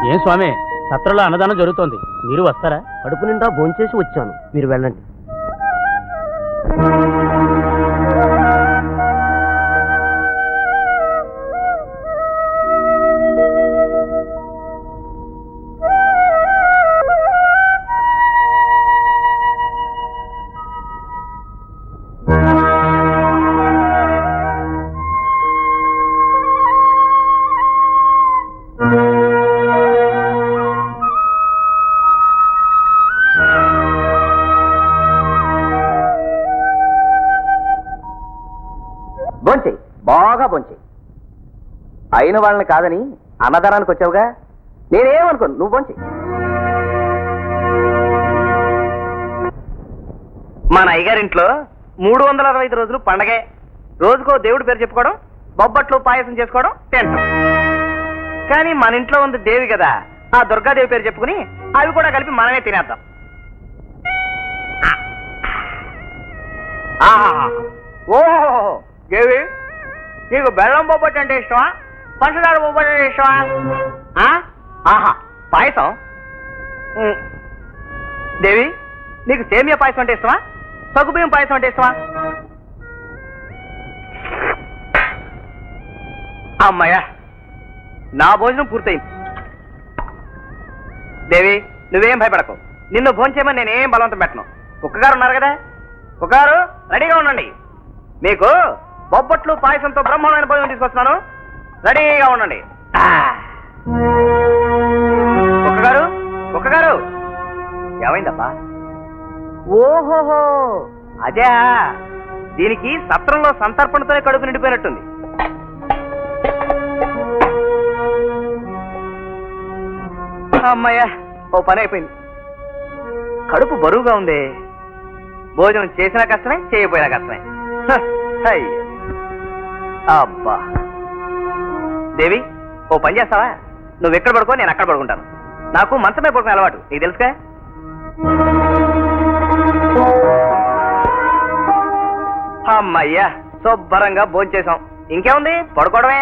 ఏం స్వామి, సత్రంలో అన్నదానం జరుగుతోంది, మీరు వస్తారా? కడుపు నిండా భోంచేసి వచ్చాను, మీరు వెళ్ళండి. భోంచేయి, బాగా భోంచేయి. అయిన వాళ్ళని కాదని అన్నదానానికి వచ్చావుగా, నేనేమనుకోను, నువ్వు భోంచేయి. మన అయ్యగారింట్లో 365 రోజులు పండగే. రోజుకో దేవుడి పేరు చెప్పుకోవడం, బొబ్బట్లు పాయసం చేసుకోవడం, తింటాం. కానీ మన ఇంట్లో ఉంది దేవి కదా, ఆ దుర్గాదేవి పేరు చెప్పుకుని అవి కూడా కలిపి మనమే తినేద్దాం. ఓహో దేవి, నీకు బెల్లం బొబ్బట్టు అంటే ఇష్టమా, పంచదార బొబ్బట్టు అంటే ఇష్టమా? ఆహా, పాయసం. దేవి, నీకు సేమియా పాయసం అంటే ఇష్టమా, సగ్గుబియ్యం పాయసం అంటే ఇష్టమా? అమ్మయ్యా, నా భోజనం పూర్తయింది. దేవి, నువ్వేం భయపడకు, నిన్ను భోంచేయమని నేనేం బలవంతం పెట్టను. కుక్కగారు ఉన్నారు కదా, కుక్కగారు రెడీగా ఉండండి. మీకు బొబ్బట్లు పాయసంతో బ్రహ్మాండమైన భోజనం తీసుకొస్తున్నాను, రెడీగా ఉండండి. కుక్కగారు, కుక్కగారు, ఏమైందబ్బా? ఓహోహో, అదే, దీనికి సత్రంలో సంతర్పణతోనే కడుపు నిండిపోయినట్టుంది. అమ్మయ్యా, ఓ పని అయిపోయింది. కడుపు బరువుగా ఉంది. భోజనం చేసినా కష్టమే, చేయకపోయినా కష్టమే. అబ్బా, దేవి, ఓ పని చేస్తావా? నువ్వు ఎక్కడ పడుకో, నేను అక్కడ పడుకుంటాను. నాకు మంచమే పడుకునే అలవాటు, నీకు తెలుసుగా. అమ్మయ్యా, శుభ్రంగా భోంచేసాం, ఇంకేముంది, పడుకోవడమే.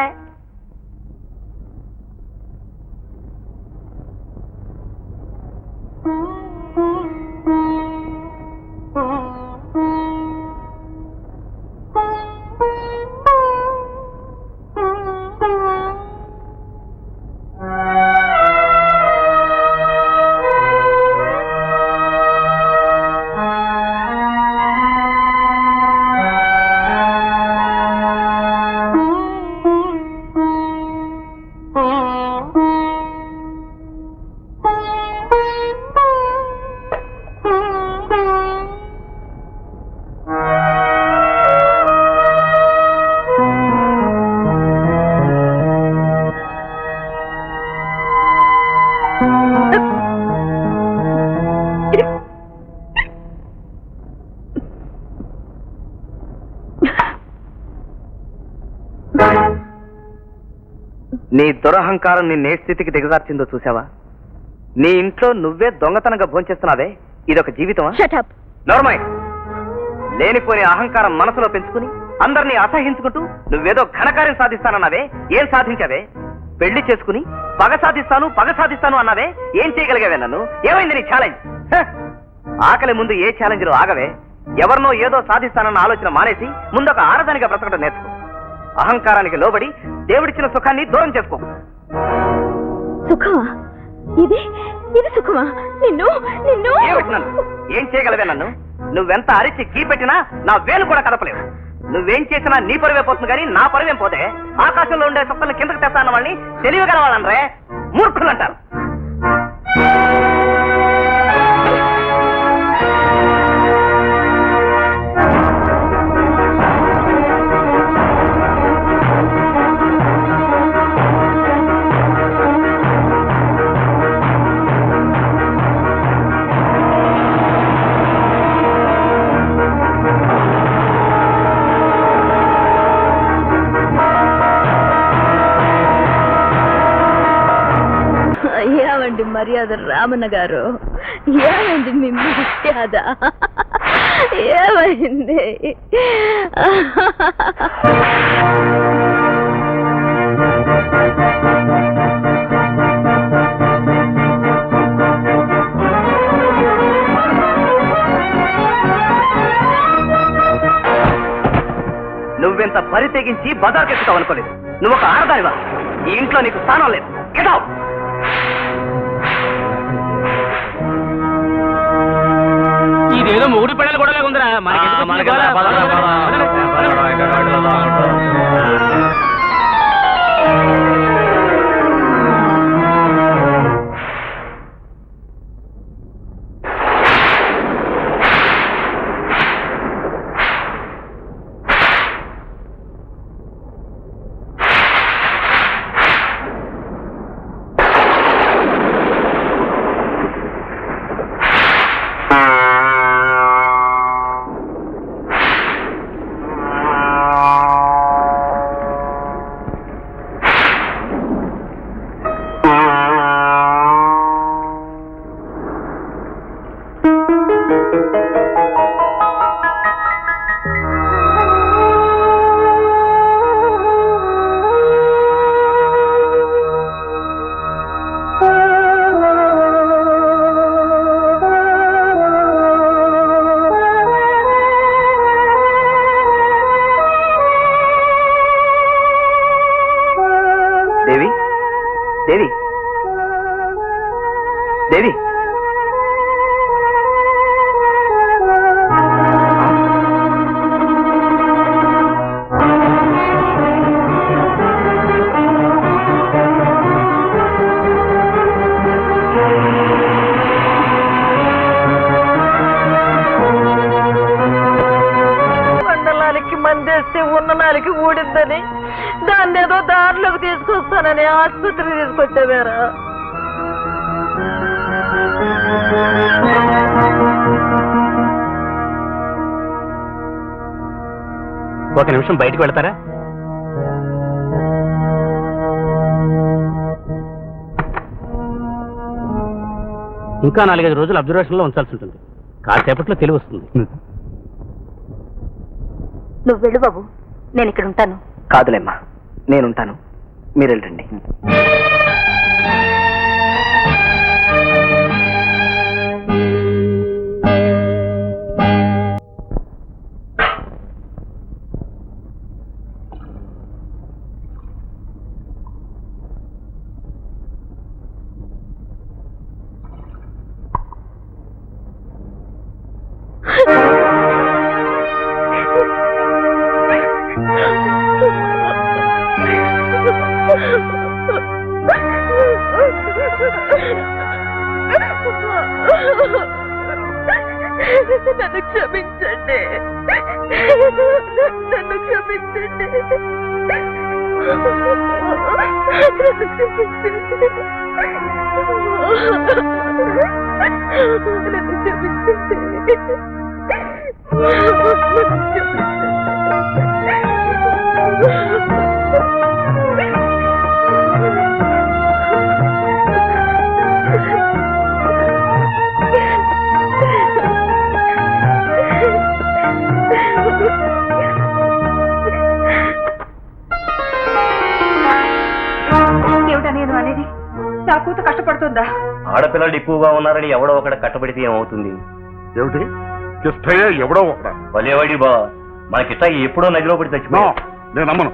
నీ దురహంకారం నిన్నే స్థితికి దిగజార్చిందో చూసావా? నీ ఇంట్లో నువ్వే దొంగతనంగా భోంచేస్తున్నావే, ఇదొక జీవితమా? నోర్మై, లేనిపోని అహంకారం మనసులో పెంచుకుని అందరినీ అసహించుకుంటూ నువ్వేదో ఘనకార్యం సాధిస్తానన్నావే, ఏం సాధించావే? పెళ్లి చేసుకుని పగ సాధిస్తాను అన్నావే, ఏం చేయగలిగావే? నన్ను ఏమైంది నీ ఛాలెంజ్? ఆకలి ముందు ఏ ఛాలెంజ్లో ఆగవే. ఎవరినో ఏదో సాధిస్తానన్న ఆలోచన మానేసి ముందొక ఆడదానిగా బ్రతకడం నేర్చుకో. అహంకారానికి లోబడి దేవుడిచ్చిన సుఖాన్ని దూరం చేసుకో. సుఖమా? ఇది ఇది సుఖమా? నిన్ను నిన్ను ఏం చేయగలవే? నన్ను నువ్వెంత అరిచి గీ పెట్టినా నా వేలు కూడా కదపలేవు. నువ్వేం చేసినా నీ పరువే పోతుంది, కానీ నా పరువేం పోతే. ఆకాశంలో ఉండే సుఖాలను కిందకు తెస్తాన్న వాళ్ళని తెలియగలవాళ్ళనరే మూర్ఖులు అంటారు. ఏమండి మర్యాద రామన్న గారు, ఏమైంది మీ మర్యాద? ఏమైంది? బరి తెగించి బజార్కి ఎక్కుతావు అనుకోలేదు. నువ్వు ఒక ఆడదానివా? ఈ ఇంట్లో నీకు స్థానం లేదు. Get out! ఇదేదో మూడు పిల్లలు కూడా ఉందిరా దేవి దేవి దేవి మండలాలకి మందేస్తే ఉన్న నాలికి ఊడిందని దాన్ని ఏదో దారిలోకి తీసుకొస్తానని ఆసుపత్రికి తీసుకొచ్చావేరా. ఒక నిమిషం బయటకు వెళ్తారా? ఇంకా 4-5 రోజులు అబ్జర్వేషన్లో ఉంచాల్సి ఉంటుంది. కాసేపట్లో తెలివి వస్తుంది. నువ్వు వెళ్ళు బాబు, నేను ఇక్కడ ఉంటాను. కాదులేమ్మా, నేనుంటాను. మీరు వెళ్ళండి. నన్ను క్షమించండి, నన్ను క్షమించండి, ఏమిటా నేను అనేది? నా కూతురు కష్టపడుతుందా? ఆడపిల్లలు ఎక్కువగా ఉన్నారని ఎవడో ఒకడ కట్టబడితే ఏమవుతుంది? ఏమిటి కిష్టయ్య ఎవడో ఒకడా? భలేవాడి బా, మనకిష్ట ఎప్పుడో నదిలో పడి చచ్చిపో. నేను నమ్మను.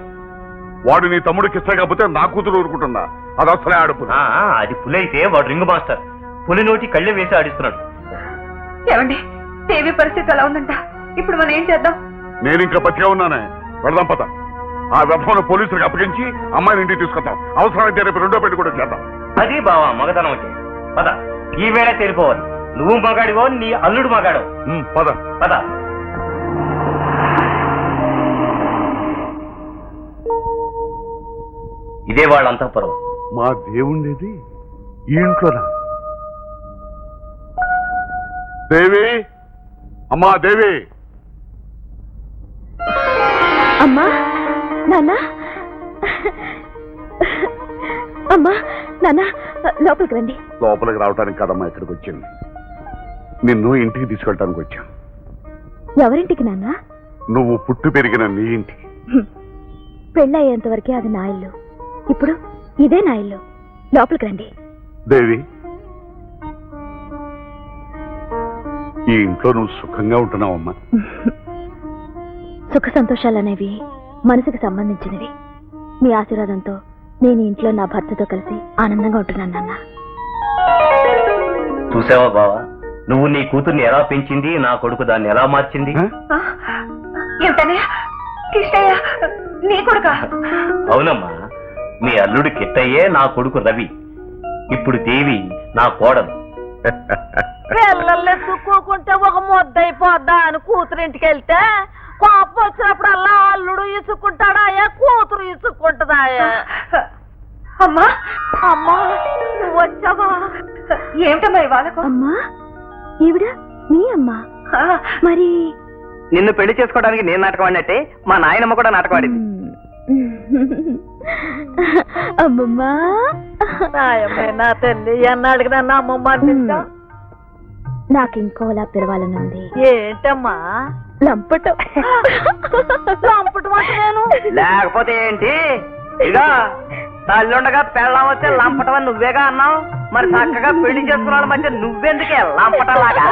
వాడు నీ తమ్ముడు కిష్టయ్య కాకపోతే నా కూతురు ఊరుకుంటుందా? అది అసలే ఆడుపు. అది పులి అయితే వాడు రింగ్ మాస్టర్. పులి నోటి కళ్ళె వేసి ఆడిస్తున్నాడు. ఏమండి, టీవీ పరిస్థితి ఎలా ఉందంట? ఇప్పుడు మనం ఏం చేద్దాం? నేను ఇంకా పచ్చిగా ఉన్నానే. వెళదాం పద. ఆ వ్యర్థమైన పోలీసులకు అప్పగించి అమ్మాయిని ఇంటికి తీసుకొద్దాం. అవసరమైతే రేపు 2వ పెళ్లి కూడా చేద్దాం. అది బావా మగతనం వచ్చే. పద, ఈ వేళ తేలిపోవాలి. నువ్వు మగాడివో, నీ అల్లుడు మగాడో. పద పద. ఇదే వాళ్ళ అంతఃపురం. మా దేవుండేది ఈ ఇంట్లోనా? దేవి, అమ్మా దేవి. అమ్మా, నాన్న, అమ్మా, నాన్న, లోపలికి రండి. లోపలికి రావడానికి కదమ్మా ఇక్కడికి వచ్చింది. నిన్ను ఇంటికి తీసుకెళ్ళటానికి వచ్చాను. ఎవరింటికి నాన్న? నువ్వు పుట్టి పెరిగిన నీ ఇంటికి. పెళ్ళయ్యేంత వరకే అది నా ఇల్లు. ఇప్పుడు ఇదే నా ఇల్లు. లోపలికి రండి. దేవి, ఈ ఇంట్లో నువ్వు సుఖంగా ఉంటున్నావమ్మా? సుఖ సంతోషాలనేవి మనసుకు సంబంధించినవి. మీ ఆశీర్వాదంతో నేను ఇంట్లో నా భర్తతో కలిసి ఆనందంగా ఉంటున్నాను నాన్న. చూసావా బావా, నువ్వు నీ కూతుర్ని ఎలా పెంచింది, నా కొడుకు దాన్ని ఎలా మార్చింది. నీ కొడుక? అవునమ్మా, మీ అల్లుడు కిట్టయ్యే నా కొడుకు రవి. ఇప్పుడు దేవి నా కోడలు. పిల్లల్ని ఎత్తుక్కోకుంటే ఒక ముద్దయిపోద్దా అని కూతురింటికి వెళ్తే కోపం వచ్చినప్పుడల్లా అల్లుడు ఇసుక్కుంటాడాయా, కూతురు ఇసుక్కుంటుందాయా? అమ్మా అమ్మా నువ్వు వచ్చావా? ఏమిటమ్మా ఇవాళ? అమ్మా ఈవిడ మీ అమ్మా? మరి నిన్ను పెళ్లి చేసుకోవడానికి నేను నాటకం ఆడినట్టే మా నాయనమ్మ కూడా నాటకం ఆడింది. అమ్మమ్మా నాయమ్మే నా తల్లి ఎన్నాడికి నన్ను అమ్మమ్మ అనిపించా? నాకు ఇంకోలా పిలవాలనుంది. ఏంటమ్మా? లంపటం. లంపటం అంటే నేను లేకపోతే ఏంటి? ఇగా తల్లుండగా పెళ్ళం వస్తే లంపటం అని నువ్వేగా అన్నావు. మరి చక్కగా పెళ్లి చేసుకున్న వాళ్ళ మధ్య నువ్వెందుకే లంపటలాగా?